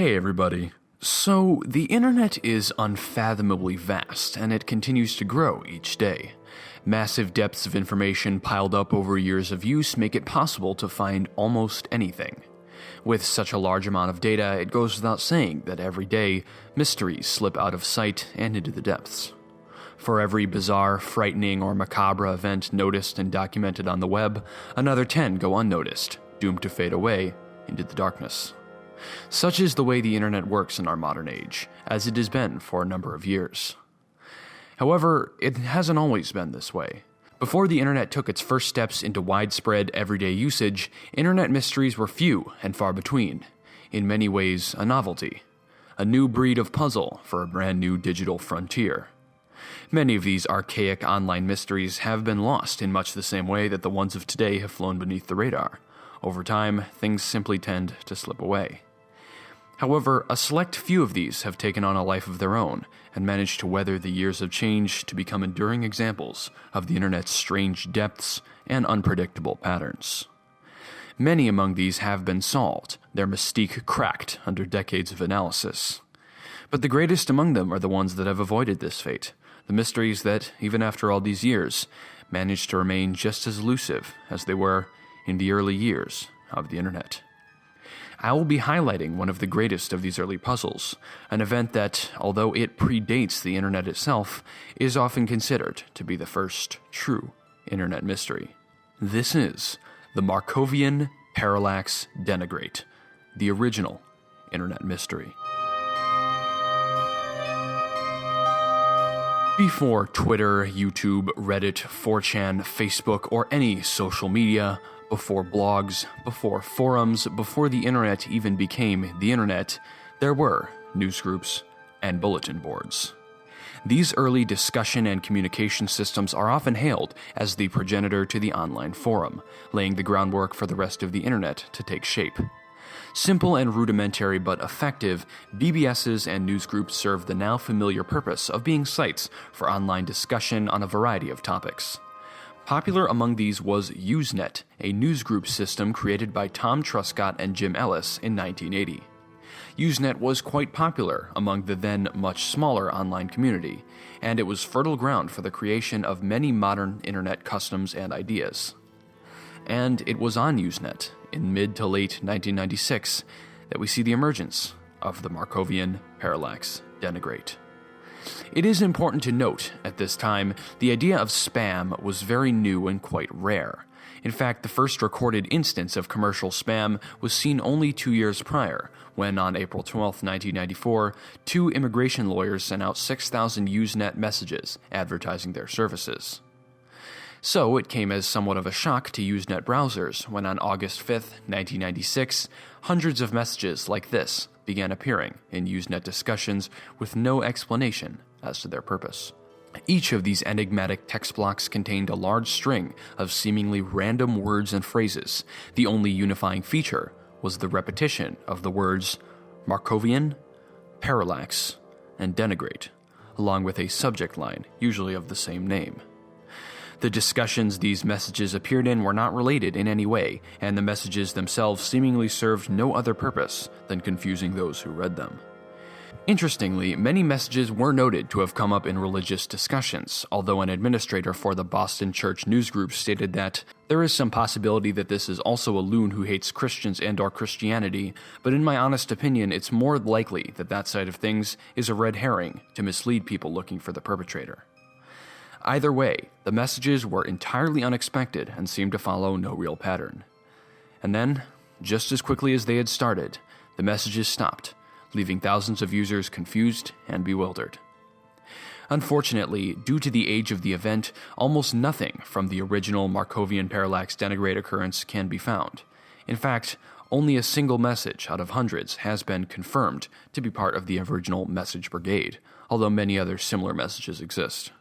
Hey everybody. So, the internet is unfathomably vast, and it continues to grow each day. Massive depths of information piled up over years of use make it possible to find almost anything. With such a large amount of data, it goes without saying that every day, mysteries slip out of sight and into the depths. For every bizarre, frightening, or macabre event noticed and documented on the web, another 10 go unnoticed, doomed to fade away into the darkness. Such is the way the internet works in our modern age, as it has been for a number of years. However, it hasn't always been this way. Before the internet took its first steps into widespread everyday usage, internet mysteries were few and far between, in many ways a novelty, a new breed of puzzle for a brand new digital frontier. Many of these archaic online mysteries have been lost in much the same way that the ones of today have flown beneath the radar. Over time, things simply tend to slip away. However, a select few of these have taken on a life of their own and managed to weather the years of change to become enduring examples of the internet's strange depths and unpredictable patterns. Many among these have been solved, their mystique cracked under decades of analysis. But the greatest among them are the ones that have avoided this fate, the mysteries that, even after all these years, managed to remain just as elusive as they were in the early years of the internet. I will be highlighting one of the greatest of these early puzzles, an event that, although it predates the internet itself, is often considered to be the first true internet mystery. This is the Markovian Parallax Denigrate, the original internet mystery. Before Twitter, YouTube, Reddit, 4chan, Facebook, or any social media, before blogs, before forums, before the internet even became the internet, there were newsgroups and bulletin boards. These early discussion and communication systems are often hailed as the progenitor to the online forum, laying the groundwork for the rest of the internet to take shape. Simple and rudimentary but effective, BBSs and newsgroups serve the now familiar purpose of being sites for online discussion on a variety of topics. Popular among these was USENET, a newsgroup system created by Tom Truscott and Jim Ellis in 1980. USENET was quite popular among the then much smaller online community, and it was fertile ground for the creation of many modern internet customs and ideas. And it was on USENET, in mid to late 1996, that we see the emergence of the Markovian Parallax Denigrate. It is important to note, at this time, the idea of spam was very new and quite rare. In fact, the first recorded instance of commercial spam was seen only 2 years prior, when on April 12, 1994, 2 immigration lawyers sent out 6,000 USENET messages advertising their services. So it came as somewhat of a shock to USENET browsers when on August 5, 1996, hundreds of messages like this began appearing in USENET discussions with no explanation as to their purpose. Each of these enigmatic text blocks contained a large string of seemingly random words and phrases. The only unifying feature was the repetition of the words Markovian, Parallax, and Denigrate, along with a subject line, usually of the same name. The discussions these messages appeared in were not related in any way, and the messages themselves seemingly served no other purpose than confusing those who read them. Interestingly, many messages were noted to have come up in religious discussions, although an administrator for the Boston Church newsgroup stated that there is some possibility that this is also a loon who hates Christians and/or Christianity, but in my honest opinion, it's more likely that that side of things is a red herring to mislead people looking for the perpetrator. Either way, the messages were entirely unexpected and seemed to follow no real pattern. And then, just as quickly as they had started, the messages stopped, leaving thousands of users confused and bewildered. Unfortunately, due to the age of the event, almost nothing from the original Markovian Parallax Denigrate occurrence can be found. In fact, only a single message out of hundreds has been confirmed to be part of the original message brigade, although many other similar messages exist.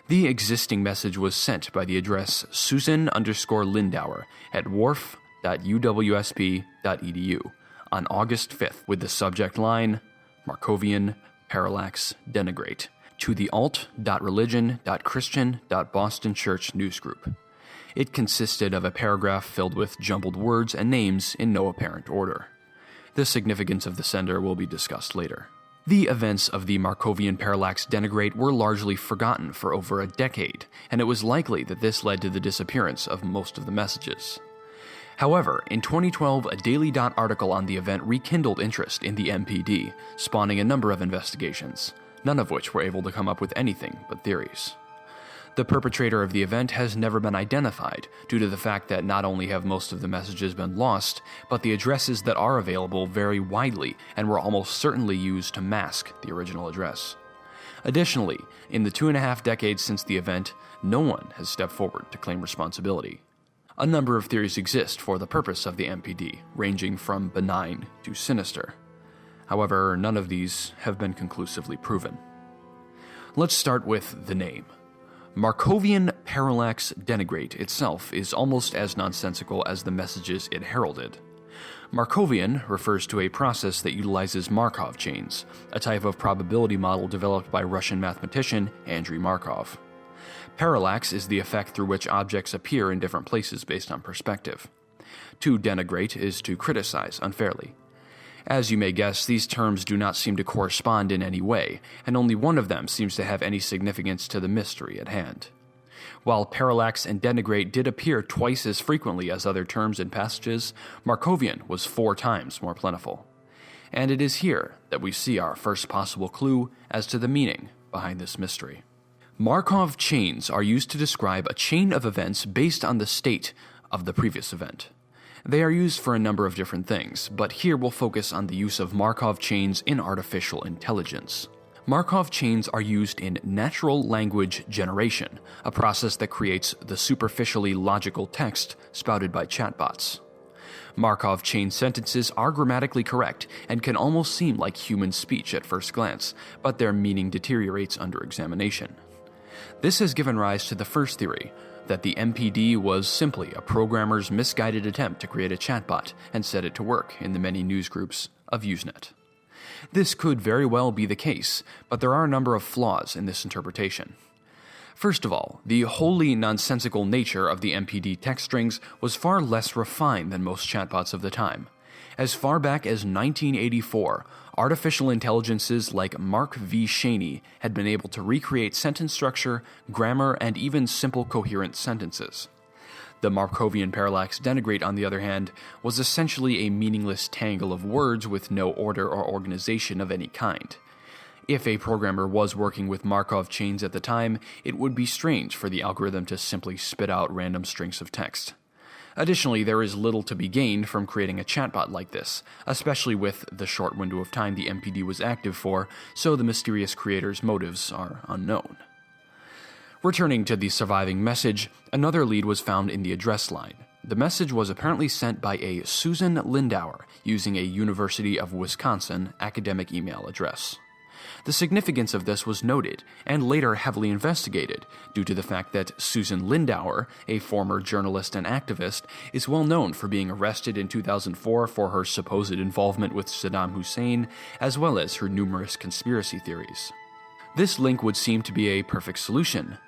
The existing message was sent by the address Susan_Lindauer at wharf.uwsp.edu on August 5th with the subject line, Markovian Parallax Denigrate, to the alt.religion.christian.boston church newsgroup. It consisted of a paragraph filled with jumbled words and names in no apparent order. The significance of the sender will be discussed later. The events of the Markovian Parallax Denigrate were largely forgotten for over a decade, and it was likely that this led to the disappearance of most of the messages. However, in 2012, a Daily Dot article on the event rekindled interest in the MPD, spawning a number of investigations, none of which were able to come up with anything but theories. The perpetrator of the event has never been identified due to the fact that not only have most of the messages been lost, but the addresses that are available vary widely and were almost certainly used to mask the original address. Additionally, in the 2.5 decades since the event, no one has stepped forward to claim responsibility. A number of theories exist for the purpose of the MPD, ranging from benign to sinister. However, none of these have been conclusively proven. Let's start with the name. Markovian Parallax Denigrate itself is almost as nonsensical as the messages it heralded. Markovian refers to a process that utilizes Markov chains, a type of probability model developed by Russian mathematician Andrei Markov. Parallax is the effect through which objects appear in different places based on perspective. To denigrate is to criticize unfairly. As you may guess, these terms do not seem to correspond in any way, and only one of them seems to have any significance to the mystery at hand. While parallax and denigrate did appear twice as frequently as other terms and passages, Markovian was 4 times more plentiful. And it is here that we see our first possible clue as to the meaning behind this mystery. Markov chains are used to describe a chain of events based on the state of the previous event. They are used for a number of different things, but here we'll focus on the use of Markov chains in artificial intelligence. Markov chains are used in natural language generation, a process that creates the superficially logical text spouted by chatbots. Markov chain sentences are grammatically correct and can almost seem like human speech at first glance, but their meaning deteriorates under examination. This has given rise to the first theory, that the MPD was simply a programmer's misguided attempt to create a chatbot and set it to work in the many newsgroups of USENET. This could very well be the case, but there are a number of flaws in this interpretation. First of all, the wholly nonsensical nature of the MPD text strings was far less refined than most chatbots of the time. As far back as 1984, artificial intelligences like Mark V. Cheney had been able to recreate sentence structure, grammar, and even simple coherent sentences. The Markovian Parallax Denigrate, on the other hand, was essentially a meaningless tangle of words with no order or organization of any kind. If a programmer was working with Markov chains at the time, it would be strange for the algorithm to simply spit out random strings of text. Additionally, there is little to be gained from creating a chatbot like this, especially with the short window of time the MPD was active for, so the mysterious creator's motives are unknown. Returning to the surviving message, another lead was found in the address line. The message was apparently sent by a Susan Lindauer using a University of Wisconsin academic email address. The significance of this was noted and later heavily investigated due to the fact that Susan Lindauer, a former journalist and activist, is well known for being arrested in 2004 for her supposed involvement with Saddam Hussein, as well as her numerous conspiracy theories. This link would seem to be a perfect solution.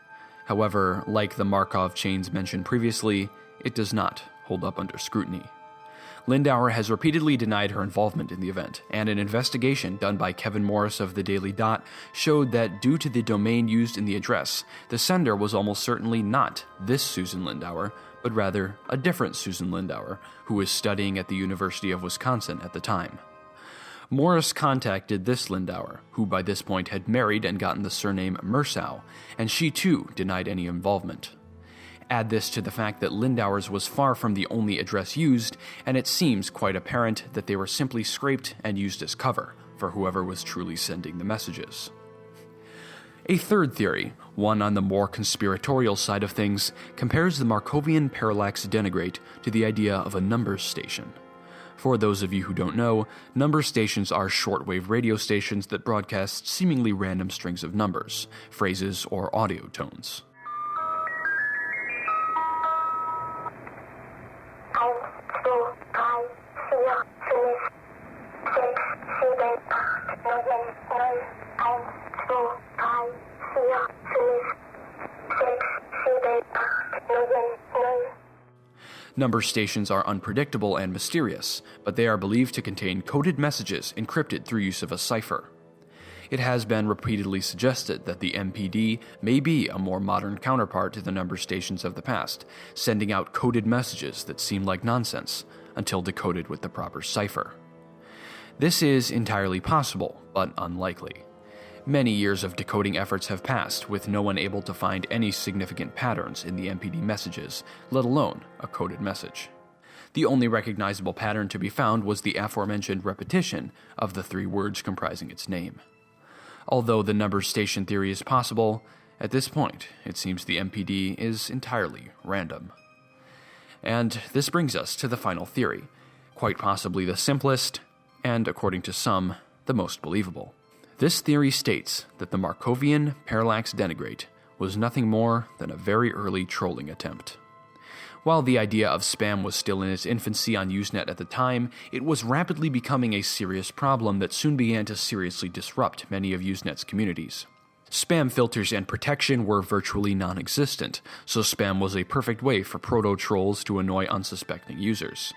However, like the Markov chains mentioned previously, it does not hold up under scrutiny. Lindauer has repeatedly denied her involvement in the event, and an investigation done by Kevin Morris of the Daily Dot showed that due to the domain used in the address, the sender was almost certainly not this Susan Lindauer, but rather a different Susan Lindauer, who was studying at the University of Wisconsin at the time. Morris contacted this Lindauer, who by this point had married and gotten the surname Mersau, and she too denied any involvement. Add this to the fact that Lindauer's was far from the only address used, and it seems quite apparent that they were simply scraped and used as cover for whoever was truly sending the messages. A third theory, one on the more conspiratorial side of things, compares the Markovian Parallax Denigrate to the idea of a numbers station. For those of you who don't know, number stations are shortwave radio stations that broadcast seemingly random strings of numbers, phrases, or audio tones. Number stations are unpredictable and mysterious, but they are believed to contain coded messages encrypted through use of a cipher. It has been repeatedly suggested that the MPD may be a more modern counterpart to the number stations of the past, sending out coded messages that seem like nonsense until decoded with the proper cipher. This is entirely possible, but unlikely. Many years of decoding efforts have passed, with no one able to find any significant patterns in the MPD messages, let alone a coded message. The only recognizable pattern to be found was the aforementioned repetition of the 3 words comprising its name. Although the number station theory is possible, at this point it seems the MPD is entirely random. And this brings us to the final theory, quite possibly the simplest, and according to some, the most believable. This theory states that the Markovian Parallax Denigrate was nothing more than a very early trolling attempt. While the idea of spam was still in its infancy on USENET at the time, it was rapidly becoming a serious problem that soon began to seriously disrupt many of USENET's communities. Spam filters and protection were virtually non-existent, so spam was a perfect way for proto-trolls to annoy unsuspecting users.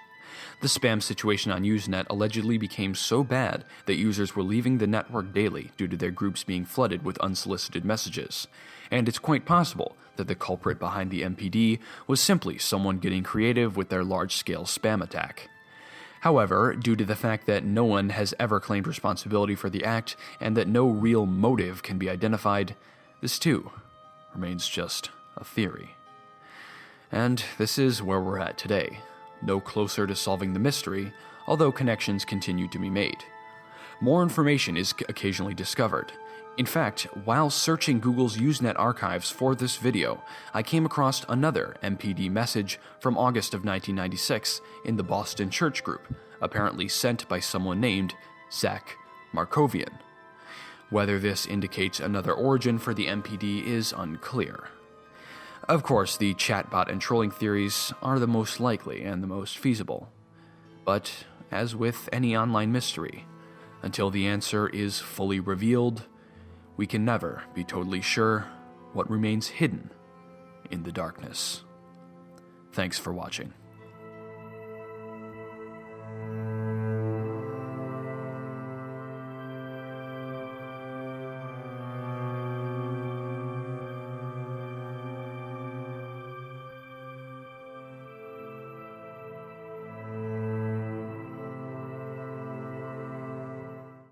The spam situation on USENET allegedly became so bad that users were leaving the network daily due to their groups being flooded with unsolicited messages, and it's quite possible that the culprit behind the MPD was simply someone getting creative with their large-scale spam attack. However, due to the fact that no one has ever claimed responsibility for the act and that no real motive can be identified, this too remains just a theory. And this is where we're at today. No closer to solving the mystery, although connections continue to be made. More information is occasionally discovered. In fact, while searching Google's USENET archives for this video, I came across another MPD message from August of 1996 in the Boston Church group, apparently sent by someone named Zach Markovian. Whether this indicates another origin for the MPD is unclear. Of course, the chatbot and trolling theories are the most likely and the most feasible. But, as with any online mystery, until the answer is fully revealed, we can never be totally sure what remains hidden in the darkness. Thanks for watching.